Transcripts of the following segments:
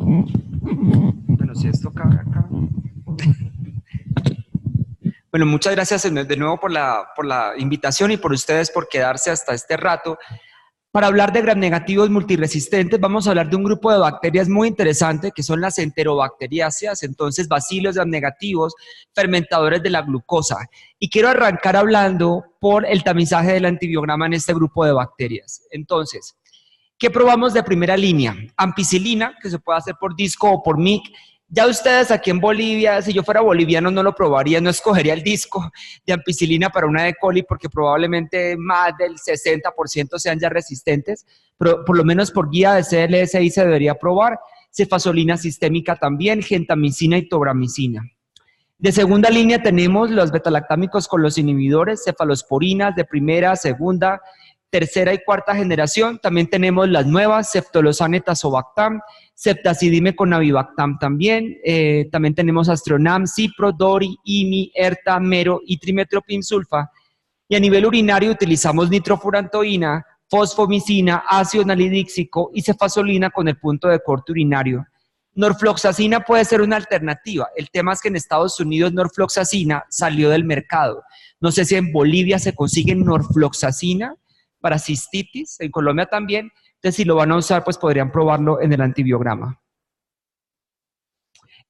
Bueno, si esto cabe acá. Bueno, muchas gracias de nuevo por la invitación y por ustedes por quedarse hasta este rato. Para hablar de gram negativos multiresistentes, vamos a hablar de un grupo de bacterias muy interesante que son las enterobacteriáceas, entonces bacilos gram negativos, fermentadores de la glucosa. Y quiero arrancar hablando por el tamizaje del antibiograma en este grupo de bacterias. Entonces, ¿qué probamos de primera línea? Ampicilina, que se puede hacer por disco o por MIC. Ya ustedes aquí en Bolivia, si yo fuera boliviano no lo probaría, no escogería el disco de ampicilina para una E. coli porque probablemente más del 60% sean ya resistentes, pero por lo menos por guía de CLSI se debería probar. Cefasolina sistémica también, gentamicina y tobramicina. De segunda línea tenemos los betalactámicos con los inhibidores, cefalosporinas de primera, segunda, tercera y cuarta generación. También tenemos las nuevas, ceftolozane, tazobactam, ceftazidime con avibactam también. También tenemos astronam, cipro, dori, imi, erta, mero y trimetropin sulfa. Y a nivel urinario utilizamos nitrofurantoína, fosfomicina, ácido nalidíxico y cefasolina con el punto de corte urinario. Norfloxacina puede ser una alternativa. El tema es que en Estados Unidos norfloxacina salió del mercado. No sé si en Bolivia se consigue norfloxacina para cistitis, en Colombia también. Entonces, si lo van a usar, pues podrían probarlo en el antibiograma.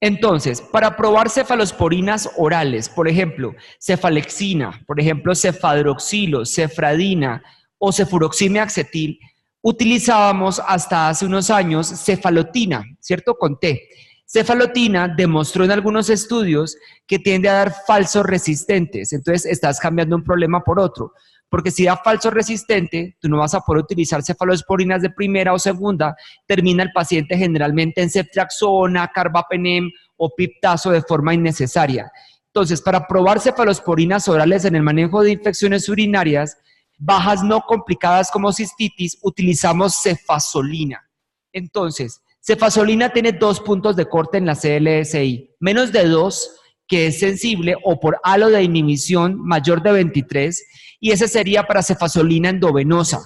Entonces, para probar cefalosporinas orales, por ejemplo, cefalexina, por ejemplo, cefadroxilo, cefradina o cefuroxime-acetil, utilizábamos hasta hace unos años cefalotina, ¿cierto? Con T. Cefalotina demostró en algunos estudios que tiende a dar falsos resistentes, entonces estás cambiando un problema por otro. Porque si da falso resistente, tú no vas a poder utilizar cefalosporinas de primera o segunda, termina el paciente generalmente en ceftriaxona, carbapenem o piptazo de forma innecesaria. Entonces, para probar cefalosporinas orales en el manejo de infecciones urinarias, bajas no complicadas como cistitis, utilizamos cefasolina. Entonces, cefasolina tiene 2 puntos de corte en la CLSI, menos de 2, que es sensible, o por halo de inhibición mayor de 23, y ese sería para cefasolina endovenosa.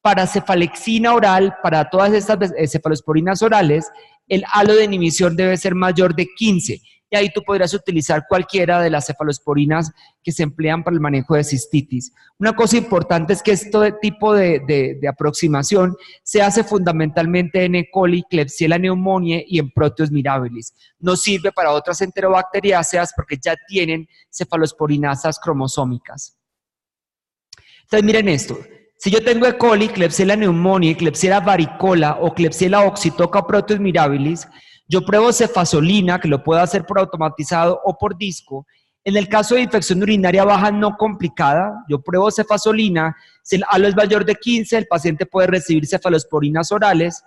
Para cefalexina oral, para todas estas cefalosporinas orales, el halo de inhibición debe ser mayor de 15, y ahí tú podrías utilizar cualquiera de las cefalosporinas que se emplean para el manejo de cistitis. Una cosa importante es que este tipo de aproximación se hace fundamentalmente en E. coli, Klebsiella pneumoniae y en Proteus mirabilis. No sirve para otras enterobacteriáceas porque ya tienen cefalosporinasas cromosómicas. Entonces miren esto, si yo tengo E. coli, Klebsiella pneumoniae, Klebsiella varicola o Klebsiella oxytoca Proteus mirabilis, yo pruebo cefasolina, que lo puedo hacer por automatizado o por disco. En el caso de infección urinaria baja no complicada, yo pruebo cefasolina. Si el halo es mayor de 15, el paciente puede recibir cefalosporinas orales.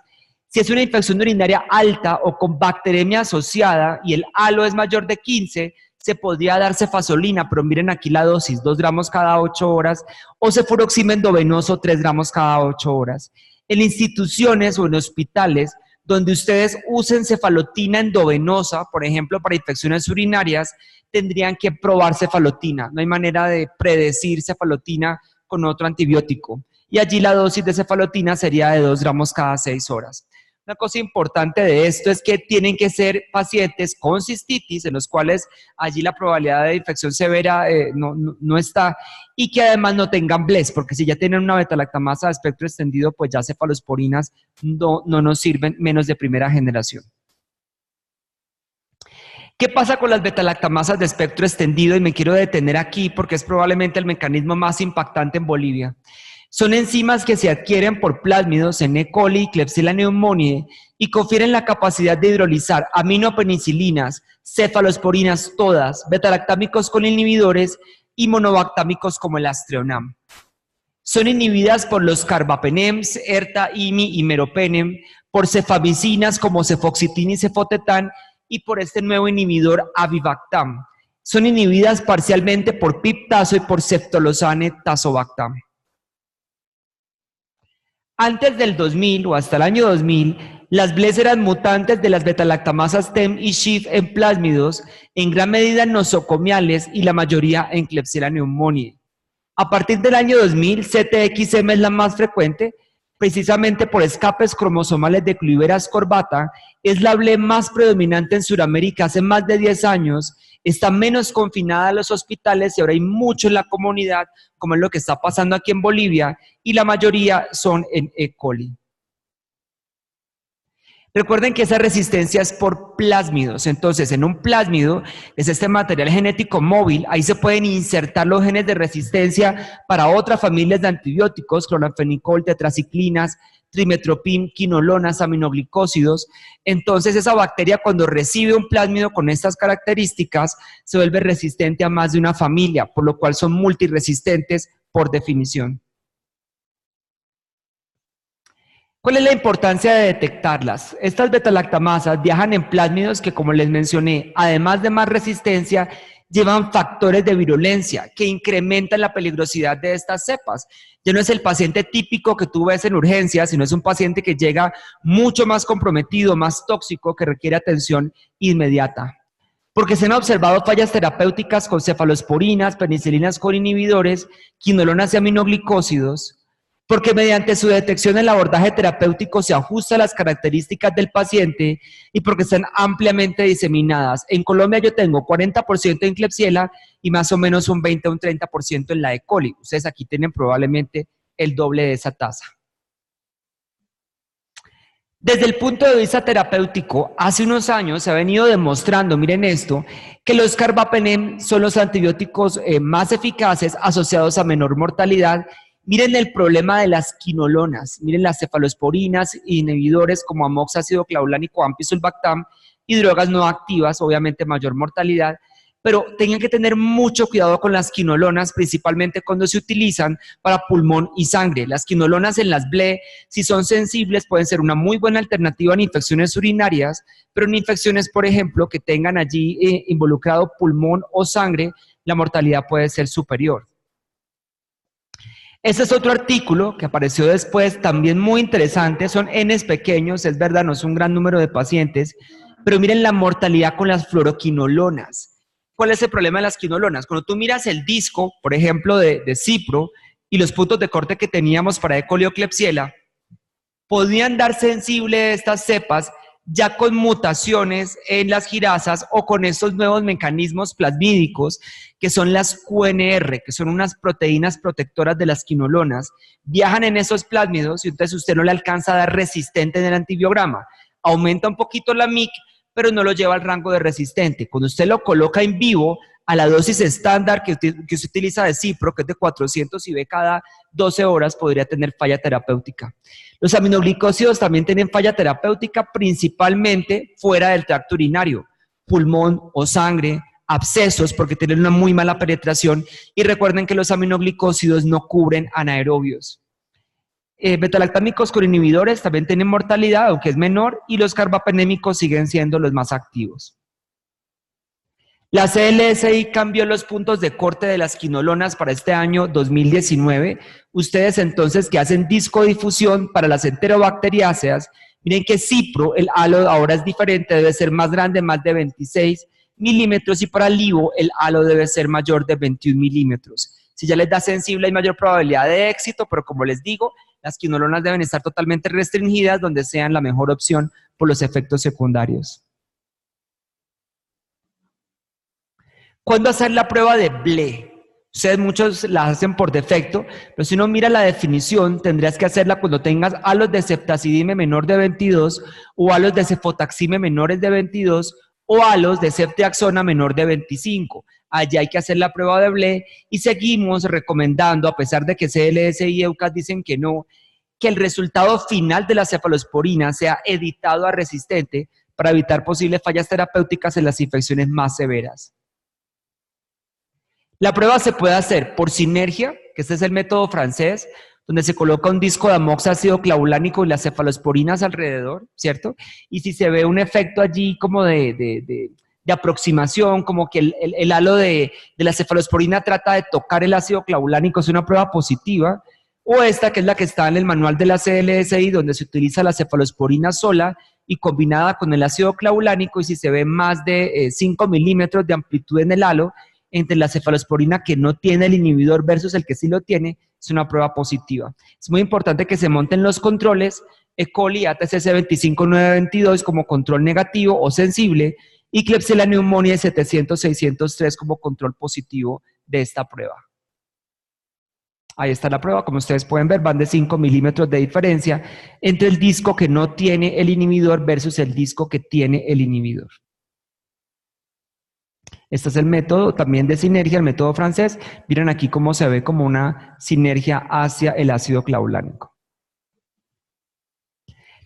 Si es una infección urinaria alta o con bacteremia asociada y el halo es mayor de 15, se podría dar cefasolina, pero miren aquí la dosis, 2 gramos cada 8 horas, o cefuroxime endovenoso, 3 gramos cada 8 horas. En instituciones o en hospitales, donde ustedes usen cefalotina endovenosa, por ejemplo, para infecciones urinarias, tendrían que probar cefalotina. No hay manera de predecir cefalotina con otro antibiótico. Y allí la dosis de cefalotina sería de 2 gramos cada 6 horas. Una cosa importante de esto es que tienen que ser pacientes con cistitis, en los cuales allí la probabilidad de infección severa no está, y que además no tengan BLES, porque si ya tienen una betalactamasa de espectro extendido, pues ya cefalosporinas no nos sirven, menos de primera generación. ¿Qué pasa con las betalactamasas de espectro extendido? Y me quiero detener aquí porque es probablemente el mecanismo más impactante en Bolivia. Son enzimas que se adquieren por plásmidos en E. coli y Klebsiella pneumoniae y confieren la capacidad de hidrolizar aminopenicilinas, cefalosporinas todas, betalactámicos con inhibidores y monobactámicos como el astreonam. Son inhibidas por los carbapenems, erta, imi y meropenem, por cefamicinas como cefoxitina y cefotetán y por este nuevo inhibidor avibactam. Son inhibidas parcialmente por piptazo y por ceftolozane tazobactam. Antes del 2000 o hasta el año 2000, las BLES eran mutantes de las betalactamasas TEM y SHIF en plásmidos, en gran medida en nosocomiales y la mayoría en Klebsiella pneumoniae. A partir del año 2000, CTXM es la más frecuente, precisamente por escapes cromosomales de Cliveras corbata, es la ble más predominante en Sudamérica hace más de 10 años, está menos confinada a los hospitales y ahora hay mucho en la comunidad, como es lo que está pasando aquí en Bolivia, y la mayoría son en E. coli. Recuerden que esa resistencia es por plásmidos. Entonces, en un plásmido es este material genético móvil. Ahí se pueden insertar los genes de resistencia para otras familias de antibióticos, clorfenicol, tetraciclinas, trimetoprim, quinolonas, aminoglicósidos. Entonces, esa bacteria cuando recibe un plásmido con estas características se vuelve resistente a más de una familia, por lo cual son multiresistentes por definición. ¿Cuál es la importancia de detectarlas? Estas betalactamasas viajan en plásmidos que, como les mencioné, además de más resistencia, llevan factores de virulencia que incrementan la peligrosidad de estas cepas. Ya no es el paciente típico que tú ves en urgencias, sino es un paciente que llega mucho más comprometido, más tóxico, que requiere atención inmediata. Porque se han observado fallas terapéuticas con cefalosporinas, penicilinas con inhibidores, quinolonas y aminoglicósidos, porque mediante su detección el abordaje terapéutico se ajusta a las características del paciente y porque están ampliamente diseminadas. En Colombia yo tengo 40% en Klebsiella y más o menos un 20 o un 30% en la E. coli. Ustedes aquí tienen probablemente el doble de esa tasa. Desde el punto de vista terapéutico, hace unos años se ha venido demostrando, miren esto, que los carbapenem son los antibióticos más eficaces asociados a menor mortalidad. Miren el problema de las quinolonas, miren las cefalosporinas, inhibidores como amoxácido clavulánico, ampisulbactam y drogas no activas, obviamente mayor mortalidad, pero tengan que tener mucho cuidado con las quinolonas, principalmente cuando se utilizan para pulmón y sangre. Las quinolonas en las ble, si son sensibles, pueden ser una muy buena alternativa en infecciones urinarias, pero en infecciones, por ejemplo, que tengan allí involucrado pulmón o sangre, la mortalidad puede ser superior. Este es otro artículo que apareció después, también muy interesante, son Ns pequeños, es verdad, no es un gran número de pacientes, pero miren la mortalidad con las fluoroquinolonas. ¿Cuál es el problema de las quinolonas? Cuando tú miras el disco, por ejemplo, de Cipro, y los puntos de corte que teníamos para E. coli o Klebsiella, podían dar sensible estas cepas ya con mutaciones en las girasas o con estos nuevos mecanismos plasmídicos que son las QNR, que son unas proteínas protectoras de las quinolonas, viajan en esos plásmidos y entonces usted no le alcanza a dar resistente en el antibiograma. Aumenta un poquito la MIC, pero no lo lleva al rango de resistente. Cuando usted lo coloca en vivo a la dosis estándar que se utiliza de Cipro, que es de 400 IV cada 12 horas, podría tener falla terapéutica. Los aminoglicósidos también tienen falla terapéutica, principalmente fuera del tracto urinario, pulmón o sangre, abscesos, porque tienen una muy mala penetración, y recuerden que los aminoglicósidos no cubren anaerobios. Betalactámicos con inhibidores también tienen mortalidad, aunque es menor, y los carbapenémicos siguen siendo los más activos. La CLSI cambió los puntos de corte de las quinolonas para este año 2019. Ustedes entonces que hacen discodifusión para las enterobacteriáceas, miren que Cipro, el halo ahora es diferente, debe ser más grande, más de 26 milímetros, y para LIVO el halo debe ser mayor de 21 milímetros. Si ya les da sensible hay mayor probabilidad de éxito, pero como les digo, las quinolonas deben estar totalmente restringidas donde sean la mejor opción por los efectos secundarios. ¿Cuándo hacer la prueba de ble? Ustedes muchos la hacen por defecto, pero si uno mira la definición, tendrías que hacerla cuando tengas halos de ceftazidime menor de 22 o halos de cefotaxime menores de 22 o halos de ceftriaxona menor de 25. Allí hay que hacer la prueba de ble y seguimos recomendando, a pesar de que CLS y EUCAS dicen que no, que el resultado final de la cefalosporina sea editado a resistente para evitar posibles fallas terapéuticas en las infecciones más severas. La prueba se puede hacer por sinergia, que este es el método francés, donde se coloca un disco de amoxácido clavulánico y las cefalosporinas alrededor, ¿cierto? Y si se ve un efecto allí como de aproximación, como que el halo de la cefalosporina trata de tocar el ácido clavulánico, es una prueba positiva, o esta que es la que está en el manual de la CLSI, donde se utiliza la cefalosporina sola y combinada con el ácido clavulánico, y si se ve más de 5 milímetros de amplitud en el halo, entre la cefalosporina que no tiene el inhibidor versus el que sí lo tiene, es una prueba positiva. Es muy importante que se monten los controles E. coli ATCC 25922 como control negativo o sensible y Klebsiella pneumoniae 700-603 como control positivo de esta prueba. Ahí está la prueba, como ustedes pueden ver, van de 5 milímetros de diferencia entre el disco que no tiene el inhibidor versus el disco que tiene el inhibidor. Este es el método también de sinergia, el método francés. Miren aquí cómo se ve como una sinergia hacia el ácido clavulánico.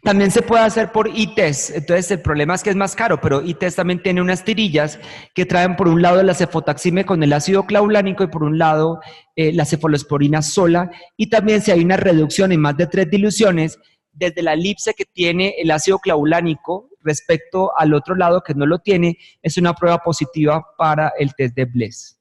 También se puede hacer por ITES, entonces el problema es que es más caro, pero ITES también tiene unas tirillas que traen por un lado la cefotaxime con el ácido clavulánico y por un lado la cefalosporina sola, y también si hay una reducción en más de 3 diluciones, desde la elipse que tiene el ácido clavulánico respecto al otro lado que no lo tiene, es una prueba positiva para el test de Bless.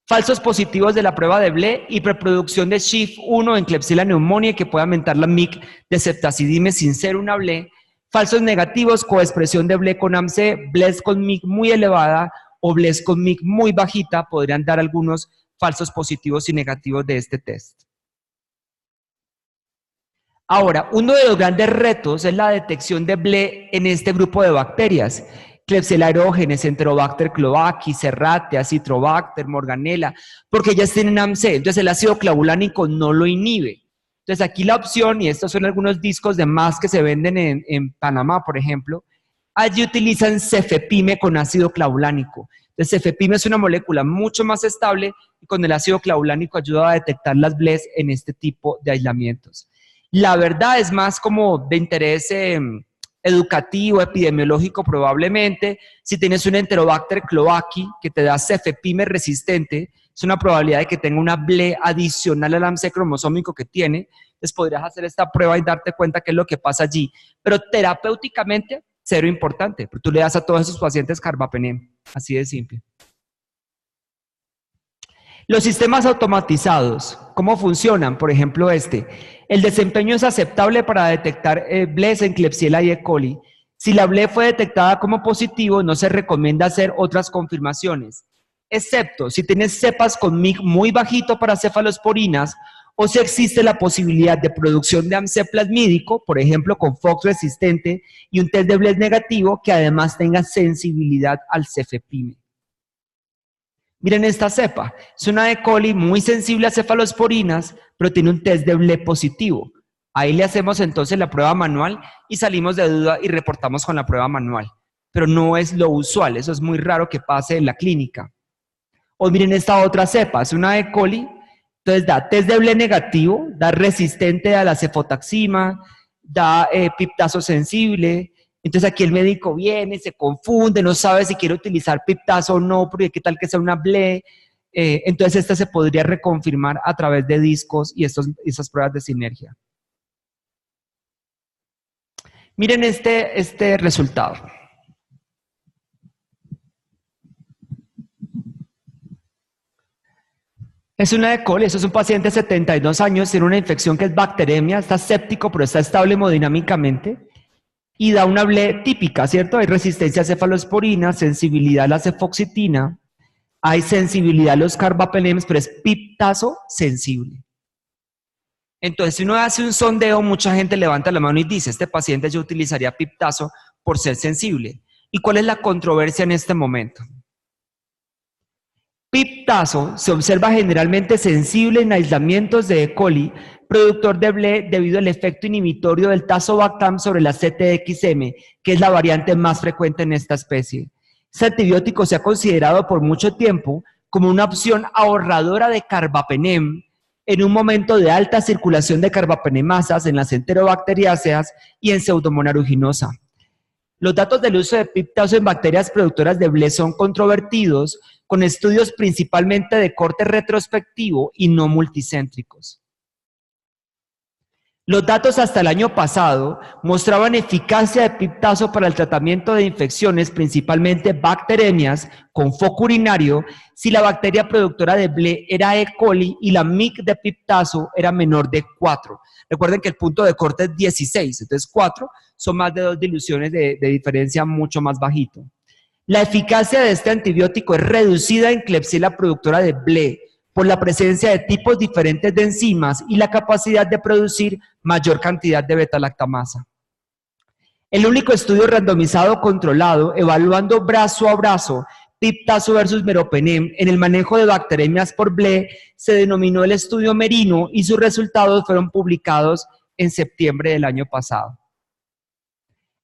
Falsos positivos de la prueba de Blé, hiperproducción de SHIF1 en Klebsiella pneumoniae que puede aumentar la MIC de ceftazidime sin ser una Blé. Falsos negativos, coexpresión de Blé con AMC, Bless con MIC muy elevada o Bless con MIC muy bajita, podrían dar algunos falsos positivos y negativos de este test. Ahora, uno de los grandes retos es la detección de Blé en este grupo de bacterias. Klebsiella aerógenes, Enterobacter cloaci, Serratia, Citrobacter, Morganella, porque ellas tienen AMC, entonces el ácido clavulánico no lo inhibe. Entonces aquí la opción, y estos son algunos discos de más que se venden en Panamá, por ejemplo, allí utilizan cefepime con ácido clavulánico. Entonces cefepime es una molécula mucho más estable y con el ácido clavulánico ayuda a detectar las Bless en este tipo de aislamientos. La verdad es más como de interés educativo, epidemiológico probablemente. Si tienes un Enterobacter cloaci que te da cefepime resistente, es una probabilidad de que tenga una Blé adicional al AMC cromosómico que tiene. Entonces podrías hacer esta prueba y darte cuenta qué es lo que pasa allí. Pero terapéuticamente, cero importante. Tú le das a todos esos pacientes carbapenem. Así de simple. Los sistemas automatizados, ¿cómo funcionan? Por ejemplo, el desempeño es aceptable para detectar Bless en Klebsiella y E. coli. Si la Blé fue detectada como positivo, no se recomienda hacer otras confirmaciones, excepto si tienes cepas con MIC muy bajito para cefalosporinas o si existe la posibilidad de producción de AMC plasmídico, por ejemplo, con FOX resistente y un test de Bless negativo que además tenga sensibilidad al cefepime. Miren esta cepa, es una E. coli muy sensible a cefalosporinas, pero tiene un test de Blé positivo. Ahí le hacemos entonces la prueba manual y salimos de duda y reportamos con la prueba manual. Pero no es lo usual, eso es muy raro que pase en la clínica. O miren esta otra cepa, es una E. coli, entonces da test de Blé negativo, da resistente a la cefotaxima, da piptazo sensible. Entonces aquí el médico viene, se confunde, no sabe si quiere utilizar piptazo o no, porque qué tal que sea una Blé. Entonces esta se podría reconfirmar a través de discos y esas pruebas de sinergia. Miren este resultado. Es una E. coli, eso es un paciente de 72 años, tiene una infección que es bacteremia, está séptico pero está estable hemodinámicamente y da una Blé típica, ¿cierto? Hay resistencia a cefalosporina, sensibilidad a la cefoxitina, hay sensibilidad a los carbapenems, pero es piptazo sensible. Entonces, si uno hace un sondeo, mucha gente levanta la mano y dice, este paciente yo utilizaría piptazo por ser sensible. ¿Y cuál es la controversia en este momento? Piptazo se observa generalmente sensible en aislamientos de E. coli, productor de Blé debido al efecto inhibitorio del tazobactam sobre la CTXM, que es la variante más frecuente en esta especie. Este antibiótico se ha considerado por mucho tiempo como una opción ahorradora de carbapenem en un momento de alta circulación de carbapenemasas en las enterobacteriáceas y en Pseudomonas aeruginosa. Los datos del uso de piptazo en bacterias productoras de Blé son controvertidos, con estudios principalmente de corte retrospectivo y no multicéntricos. Los datos hasta el año pasado mostraban eficacia de piptazo para el tratamiento de infecciones, principalmente bacteremias, con foco urinario, si la bacteria productora de Blé era E. coli y la MIC de piptazo era menor de 4. Recuerden que el punto de corte es 16, entonces 4 son más de 2 diluciones de diferencia mucho más bajito. La eficacia de este antibiótico es reducida en Klebsiella productora de Blé, por la presencia de tipos diferentes de enzimas y la capacidad de producir mayor cantidad de beta-lactamasa. El único estudio randomizado controlado, evaluando brazo a brazo piptazo versus meropenem en el manejo de bacteremias por BLE, se denominó el estudio Merino y sus resultados fueron publicados en septiembre del año pasado.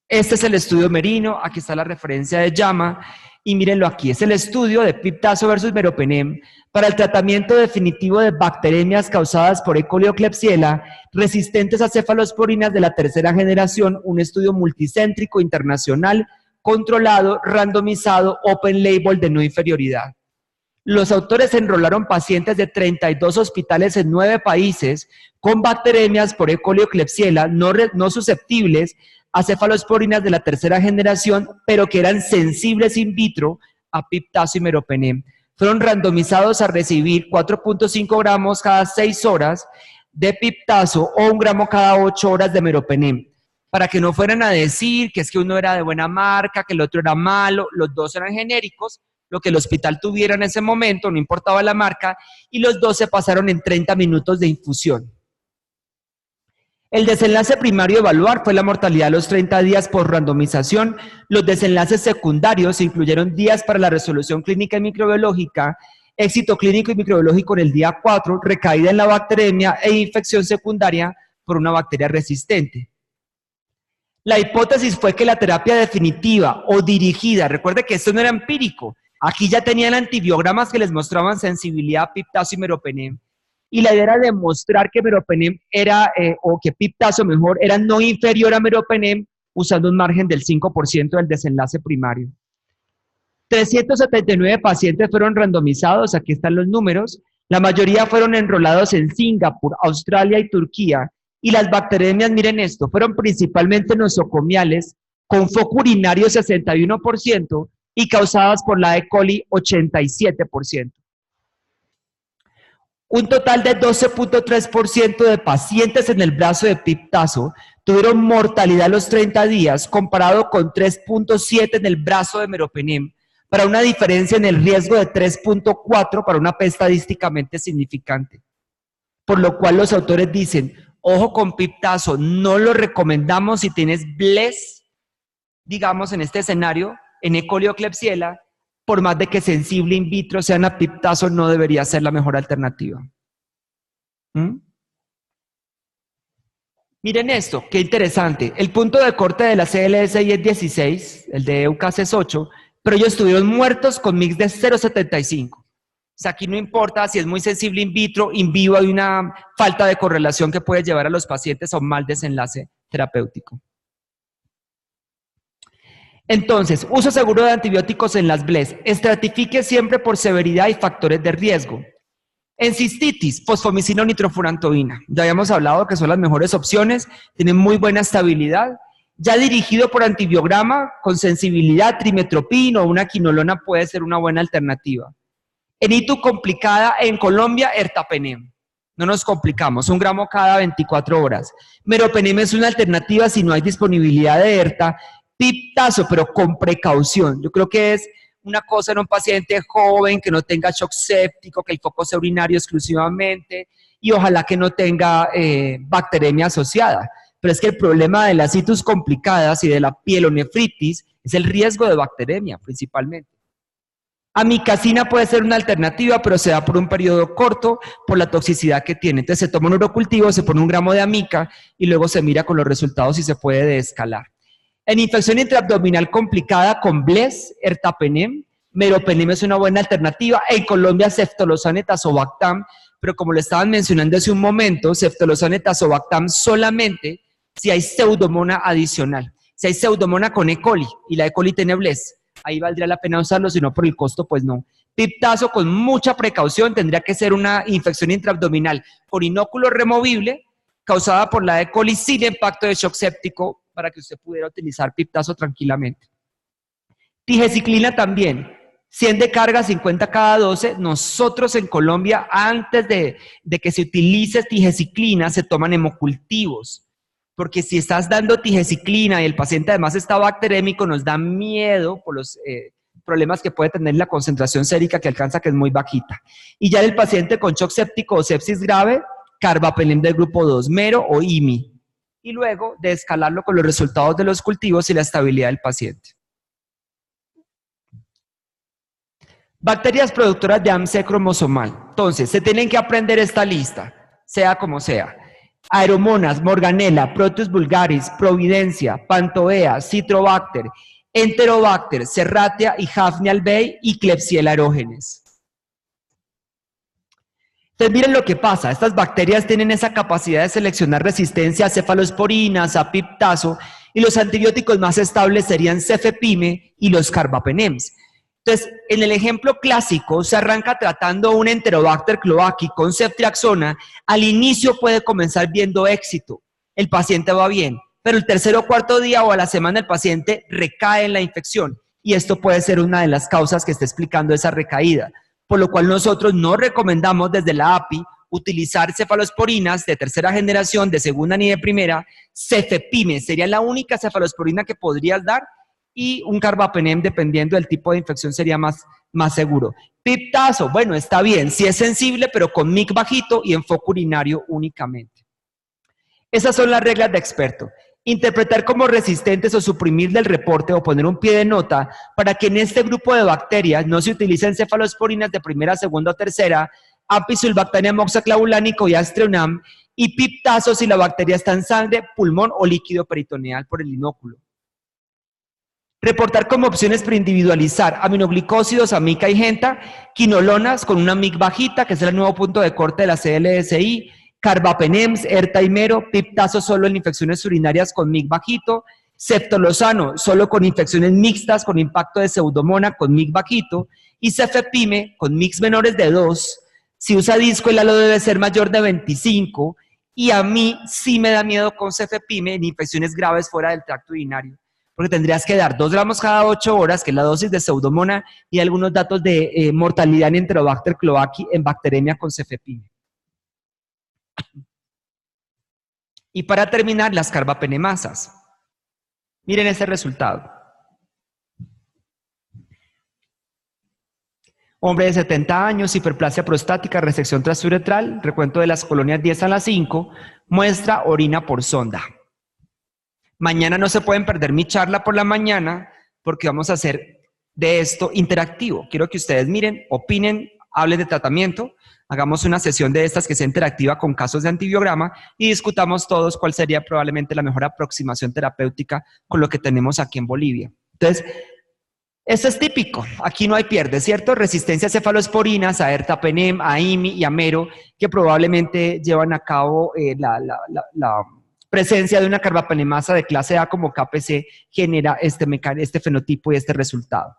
Este es el estudio Merino, aquí está la referencia de JAMA, y mírenlo aquí, es el estudio de piptazo versus meropenem para el tratamiento definitivo de bacteremias causadas por E. coli o Klebsiella resistentes a cefalosporinas de la tercera generación, un estudio multicéntrico internacional, controlado, randomizado, open label de no inferioridad. Los autores enrolaron pacientes de 32 hospitales en 9 países con bacteremias por E. coli o Klebsiella no susceptibles a cefalosporinas de la tercera generación, pero que eran sensibles in vitro a piptazo y meropenem. Fueron randomizados a recibir 4.5 gramos cada 6 horas de piptazo o 1 gramo cada 8 horas de meropenem, para que no fueran a decir que es que uno era de buena marca, que el otro era malo, los dos eran genéricos, lo que el hospital tuviera en ese momento, no importaba la marca, y los dos se pasaron en 30 minutos de infusión. El desenlace primario a evaluar fue la mortalidad a los 30 días por randomización. Los desenlaces secundarios incluyeron días para la resolución clínica y microbiológica, éxito clínico y microbiológico en el día 4, recaída en la bacteremia e infección secundaria por una bacteria resistente. La hipótesis fue que la terapia definitiva o dirigida, recuerde que esto no era empírico, aquí ya tenían antibiogramas que les mostraban sensibilidad a piptazo y meropenem, y la idea era demostrar que meropenem era, o que piptazo mejor, era no inferior a meropenem usando un margen del 5% del desenlace primario. 379 pacientes fueron randomizados, aquí están los números, la mayoría fueron enrolados en Singapur, Australia y Turquía, y las bacteremias, miren esto, fueron principalmente nosocomiales, con foco urinario 61% y causadas por la E. coli 87%. Un total de 12.3% de pacientes en el brazo de piptazo tuvieron mortalidad a los 30 días, comparado con 3.7 en el brazo de meropenem, para una diferencia en el riesgo de 3.4 para una P estadísticamente significante. Por lo cual los autores dicen, ojo con piptazo, no lo recomendamos si tienes BLES, digamos en este escenario, en E. coli o Klebsiella, por más de que sensible in vitro sean a piptazo, no debería ser la mejor alternativa. Miren esto, qué interesante. El punto de corte de la CLSI es 16, el de EUCAS es 8, pero ellos estuvieron muertos con mix de 0.75. O sea, aquí no importa si es muy sensible in vitro, in vivo hay una falta de correlación que puede llevar a los pacientes a un mal desenlace terapéutico. Entonces, uso seguro de antibióticos en las BLES. Estratifique siempre por severidad y factores de riesgo. En cistitis, fosfomicina o nitrofurantoína. Ya habíamos hablado que son las mejores opciones, tienen muy buena estabilidad. Ya dirigido por antibiograma, con sensibilidad, trimetropin o una quinolona puede ser una buena alternativa. En ITU complicada, en Colombia, ertapenem. No nos complicamos, 1 gramo cada 24 horas. Meropenem es una alternativa si no hay disponibilidad de ERTA. Piptazo, pero con precaución. Yo creo que es una cosa en un paciente joven que no tenga shock séptico, que el foco sea urinario exclusivamente y ojalá que no tenga bacteremia asociada. Pero es que el problema de las itus complicadas y de la pielonefritis es el riesgo de bacteremia principalmente. Amicacina puede ser una alternativa, pero se da por un periodo corto por la toxicidad que tiene. Entonces se toma un urocultivo, se pone 1 gramo de amica y luego se mira con los resultados si se puede desescalar. En infección intraabdominal complicada con BLES, ertapenem, meropenem es una buena alternativa. En Colombia, ceftolozane, tazobactam, pero como le estaban mencionando hace un momento, ceftolozane, tazobactam solamente si hay pseudomona adicional. Si hay pseudomona con E. coli y la E. coli tiene BLES, ahí valdría la pena usarlo, si no por el costo, pues no. Piptazo con mucha precaución, tendría que ser una infección intraabdominal con inóculo removible causada por la E. coli sin impacto de shock séptico para que usted pudiera utilizar piptazo tranquilamente. Tigeciclina también, 100 de carga, 50 cada 12. Nosotros en Colombia, antes de que se utilice tigeciclina, se toman hemocultivos. Porque si estás dando tigeciclina y el paciente además está bacterémico, nos da miedo por problemas que puede tener la concentración sérica que alcanza, que es muy bajita. Y ya en el paciente con shock séptico o sepsis grave, carbapenem del grupo 2, mero o IMI. Y luego de escalarlo con los resultados de los cultivos y la estabilidad del paciente. Bacterias productoras de AMC cromosomal. Entonces, se tienen que aprender esta lista, sea como sea. Aeromonas, Morganella, Proteus vulgaris, Providencia, Pantoea, Citrobacter, Enterobacter, Serratia y Hafnia albei y Klebsiella aerógenes. Entonces miren lo que pasa, estas bacterias tienen esa capacidad de seleccionar resistencia a cefalosporinas, a piptazo, y los antibióticos más estables serían cefepime y los carbapenems. Entonces, en el ejemplo clásico, se arranca tratando un Enterobacter cloaci con ceftriaxona. Al inicio puede comenzar viendo éxito, el paciente va bien, pero el tercer o cuarto día o a la semana el paciente recae en la infección y esto puede ser una de las causas que está explicando esa recaída, por lo cual nosotros no recomendamos desde la API utilizar cefalosporinas de tercera generación, de segunda ni de primera. Cefepime sería la única cefalosporina que podrías dar y un carbapenem, dependiendo del tipo de infección, sería más seguro. Piptazo, bueno, está bien, sí es sensible, pero con MIC bajito y en foco urinario únicamente. Esas son las reglas de experto. Interpretar como resistentes o suprimir del reporte o poner un pie de nota para que en este grupo de bacterias no se utilicen cefalosporinas de primera, segunda o tercera, Apisulbacterium oxaclavulánico y Astreonam, y piptazo si la bacteria está en sangre, pulmón o líquido peritoneal por el inóculo. Reportar como opciones para individualizar aminoglicósidos, amica y genta, quinolonas con una MIC bajita, que es el nuevo punto de corte de la CLSI, carbapenems, erta y mero, piptazo solo en infecciones urinarias con MIC bajito, ceftolozano solo con infecciones mixtas con impacto de pseudomona con MIC bajito, y cefepime con MICs menores de 2. Si usa disco, el halo debe ser mayor de 25, y a mí sí me da miedo con cefepime en infecciones graves fuera del tracto urinario, porque tendrías que dar 2 gramos cada 8 horas, que es la dosis de pseudomona, y algunos datos de mortalidad en Enterobacter cloaci en bacteremia con cefepime. Y para terminar, las carbapenemasas. Miren este resultado. Hombre de 70 años, hiperplasia prostática, resección transuretral, recuento de las colonias 10 a las 5, muestra orina por sonda. Mañana no se pueden perder mi charla por la mañana porque vamos a hacer de esto interactivo. Quiero que ustedes miren, opinen, hablen de tratamiento, hagamos una sesión de estas que sea interactiva con casos de antibiograma y discutamos todos cuál sería probablemente la mejor aproximación terapéutica con lo que tenemos aquí en Bolivia. Entonces, esto es típico, aquí no hay pierde, ¿cierto? Resistencia a cefalosporinas, a ertapenem, a IMI y a mero, que probablemente llevan a cabo la presencia de una carbapenemasa de clase A como KPC genera este fenotipo y este resultado.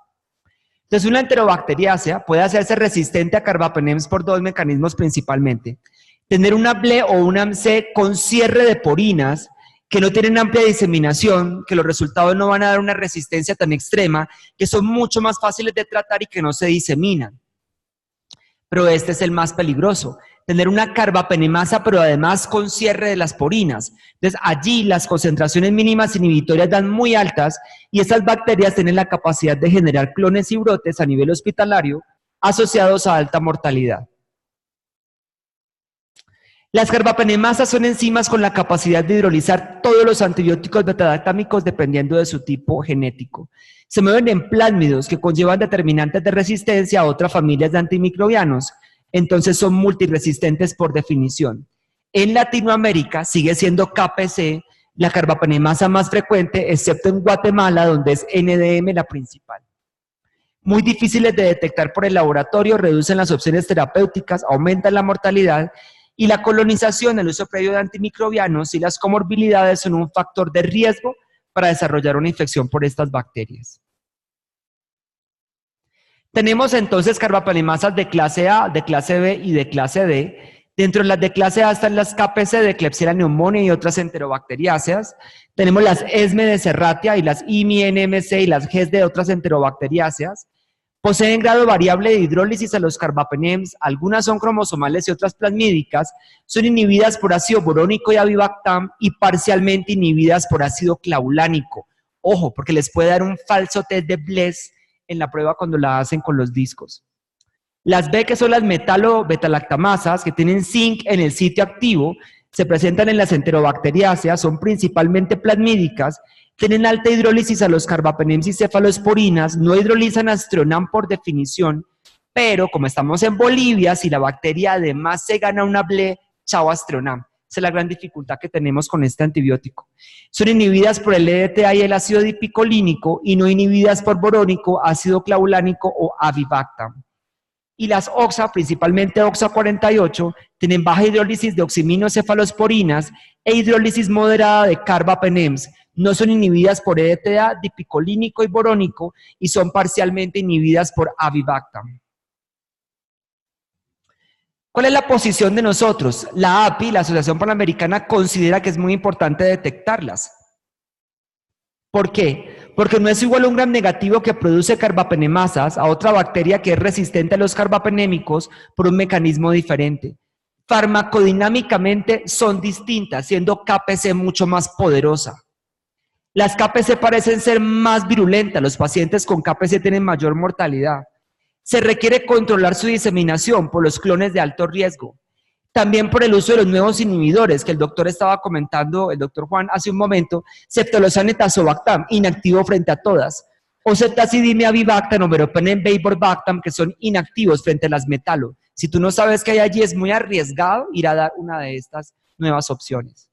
Entonces, una enterobacteriácea puede hacerse resistente a carbapenems por 2 mecanismos principalmente. Tener una BLE o una MC con cierre de porinas que no tienen amplia diseminación, que los resultados no van a dar una resistencia tan extrema, que son mucho más fáciles de tratar y que no se diseminan. Pero este es el más peligroso. Tener una carbapenemasa, pero además con cierre de las porinas. Entonces, allí las concentraciones mínimas inhibitorias dan muy altas y esas bacterias tienen la capacidad de generar clones y brotes a nivel hospitalario asociados a alta mortalidad. Las carbapenemasas son enzimas con la capacidad de hidrolizar todos los antibióticos betadactámicos dependiendo de su tipo genético. Se mueven en plásmidos que conllevan determinantes de resistencia a otras familias de antimicrobianos. Entonces son multiresistentes por definición. En Latinoamérica sigue siendo KPC la carbapenemasa más frecuente, excepto en Guatemala, donde es NDM la principal. Muy difíciles de detectar por el laboratorio, reducen las opciones terapéuticas, aumentan la mortalidad y la colonización, el uso previo de antimicrobianos y las comorbilidades son un factor de riesgo para desarrollar una infección por estas bacterias. Tenemos entonces carbapenemasas de clase A, de clase B y de clase D. Dentro de las de clase A están las KPC de Klebsiella pneumoniae y otras enterobacteriáceas. Tenemos las ESME de Serratia y las IMI-NMC y las GES de otras enterobacteriáceas. Poseen grado variable de hidrólisis a los carbapenems, algunas son cromosomales y otras plasmídicas, son inhibidas por ácido borónico y avibactam y parcialmente inhibidas por ácido clavulánico. Ojo, porque les puede dar un falso test de Bless en la prueba cuando la hacen con los discos. Las B, que son las metalo-betalactamasas, que tienen zinc en el sitio activo, se presentan en las enterobacteriáceas, son principalmente plasmídicas, tienen alta hidrólisis a los carbapenems y cefalosporinas, no hidrolizan a Stronam por definición, pero como estamos en Bolivia, si la bacteria además se gana una ble, chao a Stronam. Esa es la gran dificultad que tenemos con este antibiótico. Son inhibidas por el EDTA y el ácido dipicolínico y no inhibidas por borónico, ácido clavulánico o avibactam. Y las OXA, principalmente OXA 48, tienen baja hidrólisis de oximinocefalosporinas e hidrólisis moderada de carbapenems. No son inhibidas por EDTA, dipicolínico y borónico y son parcialmente inhibidas por avibactam. ¿Cuál es la posición de nosotros? La API, la Asociación Panamericana, considera que es muy importante detectarlas. ¿Por qué? Porque no es igual un gram negativo que produce carbapenemasas a otra bacteria que es resistente a los carbapenémicos por un mecanismo diferente. Farmacodinámicamente son distintas, siendo KPC mucho más poderosa. Las KPC parecen ser más virulentas, los pacientes con KPC tienen mayor mortalidad. Se requiere controlar su diseminación por los clones de alto riesgo. También por el uso de los nuevos inhibidores que el doctor estaba comentando, el doctor Juan, hace un momento, ceftolozane y tazobactam, inactivo frente a todas. O ceftazidime avibactam o meropenem vaporbactam, que son inactivos frente a las metalo. Si tú no sabes qué hay allí, es muy arriesgado ir a dar una de estas nuevas opciones.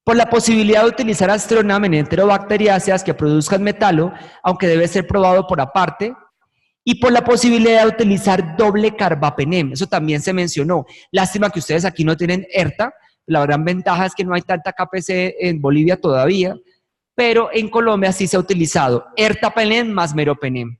Por la posibilidad de utilizar Astronam en enterobacteriáceas que produzcan metalo, aunque debe ser probado por aparte, y por la posibilidad de utilizar doble carbapenem, eso también se mencionó. Lástima que ustedes aquí no tienen ERTA, la gran ventaja es que no hay tanta KPC en Bolivia todavía, pero en Colombia sí se ha utilizado ertapenem más meropenem.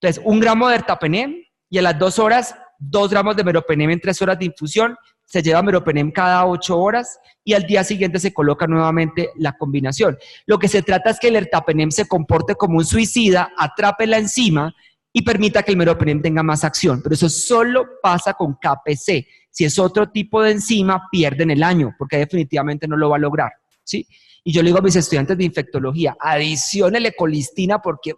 Entonces, 1 gramo de ertapenem y a las 2 horas, 2 gramos de meropenem en 3 horas de infusión, se lleva meropenem cada 8 horas y al día siguiente se coloca nuevamente la combinación. Lo que se trata es que el ertapenem se comporte como un suicida, atrape la enzima y permita que el meropenem tenga más acción. Pero eso solo pasa con KPC. Si es otro tipo de enzima, pierden el año, porque definitivamente no lo va a lograr, ¿sí? Y yo le digo a mis estudiantes de infectología, adiciónele colistina porque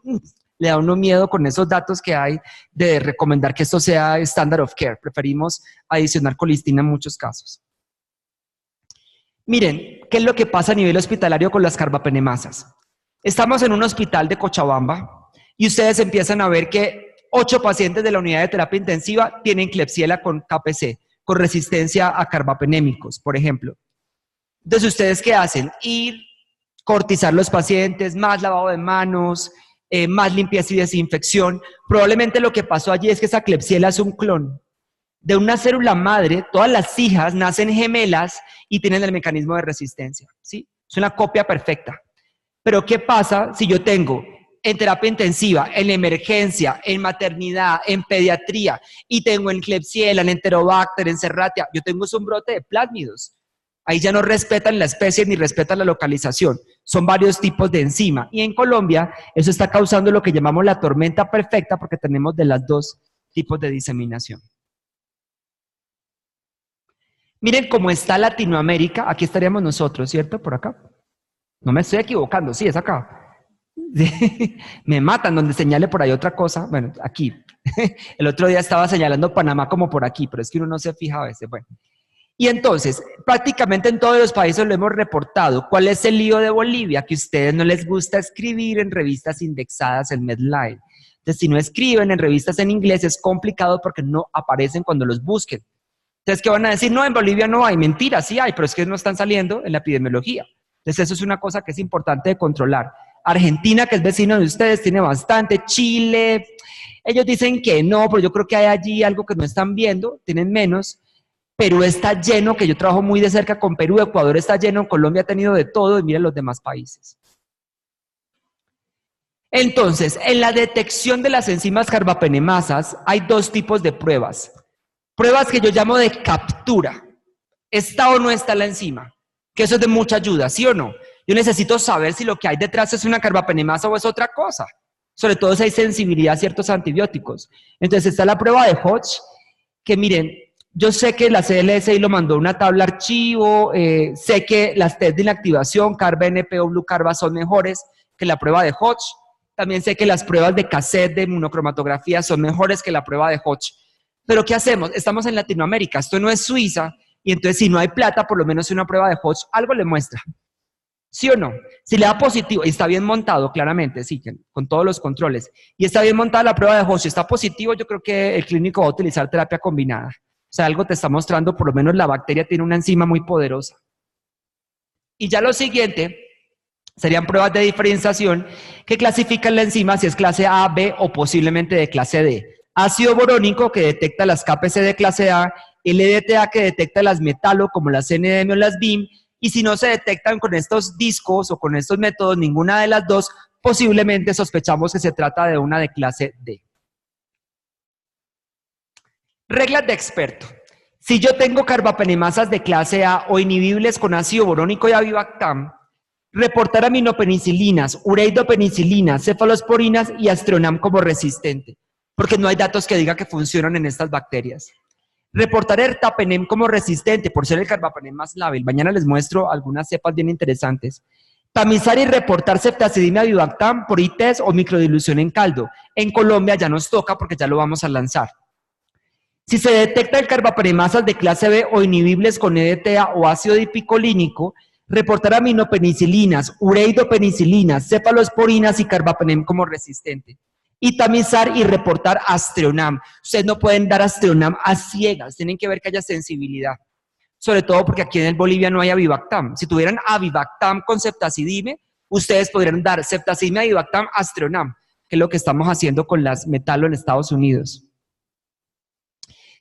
le da uno miedo con esos datos que hay de recomendar que esto sea standard of care. Preferimos adicionar colistina en muchos casos. Miren, ¿qué es lo que pasa a nivel hospitalario con las carbapenemasas? Estamos en un hospital de Cochabamba, y ustedes empiezan a ver que 8 pacientes de la unidad de terapia intensiva tienen Klebsiella con KPC, con resistencia a carbapenémicos, por ejemplo. Entonces, ¿ustedes qué hacen? Ir, cortizar los pacientes, más lavado de manos, más limpieza y desinfección. Probablemente lo que pasó allí es que esa Klebsiella es un clon de una célula madre. Todas las hijas nacen gemelas y tienen el mecanismo de resistencia, ¿sí? Es una copia perfecta. Pero ¿qué pasa si yo tengo en terapia intensiva, en emergencia, en maternidad, en pediatría, y tengo en Klebsiella, en Enterobacter, en Serratia, yo tengo un brote de plásmidos? Ahí ya no respetan la especie ni respetan la localización. Son varios tipos de enzima. Y en Colombia eso está causando lo que llamamos la tormenta perfecta porque tenemos de las 2 tipos de diseminación. Miren cómo está Latinoamérica. Aquí estaríamos nosotros, ¿cierto? Por acá. No me estoy equivocando, sí, es acá. Me matan donde señale por ahí otra cosa. Bueno, aquí. El otro día estaba señalando Panamá como por aquí, pero es que uno no se fija a veces. Bueno. Y entonces, prácticamente en todos los países lo hemos reportado. ¿Cuál es el lío de Bolivia? Que a ustedes no les gusta escribir en revistas indexadas en Medline. Entonces, si no escriben en revistas en inglés, es complicado porque no aparecen cuando los busquen. Entonces, ¿qué van a decir? No, en Bolivia no hay. Mentira, sí hay, pero es que no están saliendo en la epidemiología. Entonces, eso es una cosa que es importante de controlar. Argentina, que es vecino de ustedes, tiene bastante. Chile, ellos dicen que no, pero yo creo que hay allí algo que no están viendo, tienen menos. Perú está lleno, que yo trabajo muy de cerca con Perú, Ecuador está lleno, Colombia ha tenido de todo y miren los demás países. Entonces, en la detección de las enzimas carbapenemasas hay 2 tipos de pruebas. Pruebas que yo llamo de captura. ¿Está o no está la enzima? Que eso es de mucha ayuda, ¿sí o no? Yo necesito saber si lo que hay detrás es una carbapenemasa o es otra cosa. Sobre todo si hay sensibilidad a ciertos antibióticos. Entonces está la prueba de Hodge, que miren, yo sé que la CLSI lo mandó una tabla archivo, sé que las test de inactivación, Carba, NP o Blue Carba son mejores que la prueba de Hodge. También sé que las pruebas de cassette de monocromatografía son mejores que la prueba de Hodge. Pero ¿qué hacemos? Estamos en Latinoamérica, esto no es Suiza, y entonces si no hay plata, por lo menos una prueba de Hodge algo le muestra. ¿Sí o no? Si le da positivo, y está bien montado, claramente, sí, con todos los controles, y está bien montada la prueba de Hodge, está positivo, yo creo que el clínico va a utilizar terapia combinada. O sea, algo te está mostrando, por lo menos la bacteria tiene una enzima muy poderosa. Y ya lo siguiente serían pruebas de diferenciación que clasifican la enzima si es clase A, B o posiblemente de clase D. Ácido borónico que detecta las KPC de clase A, LDTA que detecta las metalo como las NDM o las BIM, y si no se detectan con estos discos o con estos métodos ninguna de las dos, posiblemente sospechamos que se trata de una de clase D. Reglas de experto. Si yo tengo carbapenemasas de clase A o inhibibles con ácido borónico y avibactam, reportar aminopenicilinas, ureidopenicilinas, cefalosporinas y astronam como resistente, porque no hay datos que digan que funcionan en estas bacterias. Reportar ertapenem como resistente por ser el carbapenem más lábil. Mañana les muestro algunas cepas bien interesantes. Tamizar y reportar ceftazidimia avibactam por ITES o microdilución en caldo. En Colombia ya nos toca porque ya lo vamos a lanzar. Si se detecta el carbapenemasas de clase B o inhibibles con EDTA o ácido dipicolínico, reportar aminopenicilinas, ureidopenicilinas, cefalosporinas y carbapenem como resistente. Y tamizar y reportar astreonam. Ustedes no pueden dar astreonam a ciegas, tienen que ver que haya sensibilidad. Sobre todo porque aquí en el Bolivia no hay avibactam. Si tuvieran avibactam con ceftazidime, ustedes podrían dar ceftazidime, avibactam, astreonam, que es lo que estamos haciendo con las metalo en Estados Unidos.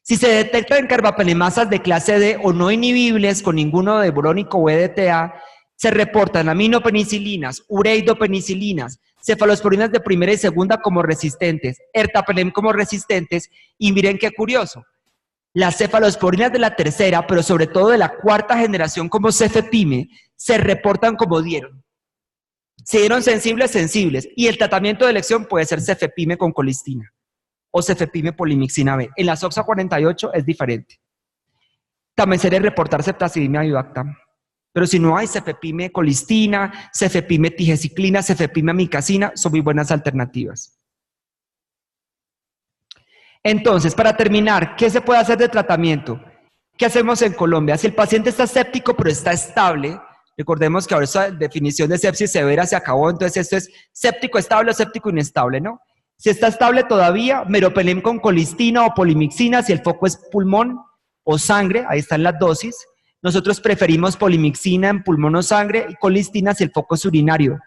Si se detectan carbapenemasas de clase D o no inhibibles con ninguno de borónico o EDTA, se reportan aminopenicilinas, ureidopenicilinas, cefalosporinas de primera y segunda como resistentes, ertapenem como resistentes, y miren qué curioso, las cefalosporinas de la tercera, pero sobre todo de la cuarta generación como cefepime, se reportan como dieron. Si dieron sensibles, sensibles, y el tratamiento de elección puede ser cefepime con colistina o cefepime polimixina B. En la SOXA 48 es diferente. También sería reportar ceftazidimia avibactam. Pero si no hay cefepime colistina, cefepime tijeciclina, cefepime amicacina, son muy buenas alternativas. Entonces, para terminar, ¿qué se puede hacer de tratamiento? ¿Qué hacemos en Colombia? Si el paciente está séptico pero está estable, recordemos que ahora esa definición de sepsis severa se acabó, entonces esto es séptico estable o séptico inestable, ¿no? Si está estable todavía, meropenem con colistina o polimixina, si el foco es pulmón o sangre, ahí están las dosis. Nosotros preferimos polimixina en pulmón o sangre y colistina si el foco es urinario.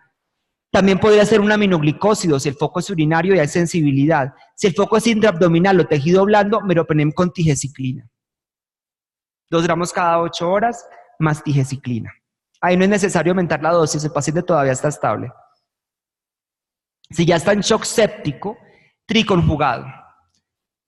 También podría ser un aminoglicósido si el foco es urinario y hay sensibilidad. Si el foco es intraabdominal o tejido blando, meropenem con tijeciclina. 2 gramos cada 8 horas más tijeciclina. Ahí no es necesario aumentar la dosis, el paciente todavía está estable. Si ya está en shock séptico, triconjugado.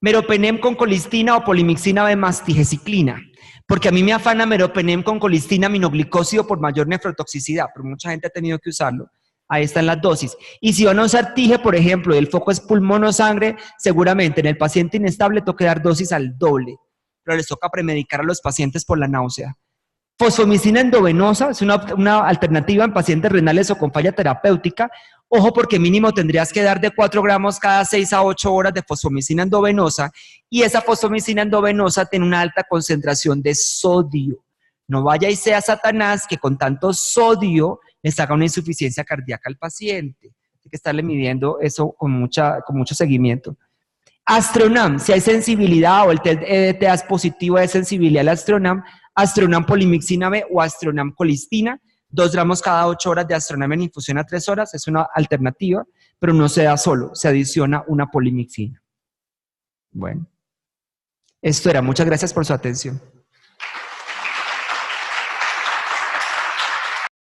Meropenem con colistina o polimixina B más tijeciclina. Porque a mí me afana meropenem con colistina aminoglicósido por mayor nefrotoxicidad, pero mucha gente ha tenido que usarlo. Ahí están las dosis. Y si van a usar tije, por ejemplo, y el foco es pulmón o sangre, seguramente en el paciente inestable toca dar dosis al doble. Pero les toca premedicar a los pacientes por la náusea. Fosfomicina endovenosa es una alternativa en pacientes renales o con falla terapéutica. Ojo, porque mínimo tendrías que dar de 4 gramos cada 6 a 8 horas de fosfomicina endovenosa, y esa fosfomicina endovenosa tiene una alta concentración de sodio. No vaya y sea Satanás que con tanto sodio le haga una insuficiencia cardíaca al paciente. Hay que estarle midiendo eso con mucho seguimiento. Astronam, si hay sensibilidad o el test EDTA es positivo de sensibilidad al astronam, astronam polimixina B o astronam colistina, 2 gramos cada 8 horas de astronam en infusión a 3 horas, es una alternativa, pero no se da solo, se adiciona una polimixina. Bueno, esto era. Muchas gracias por su atención.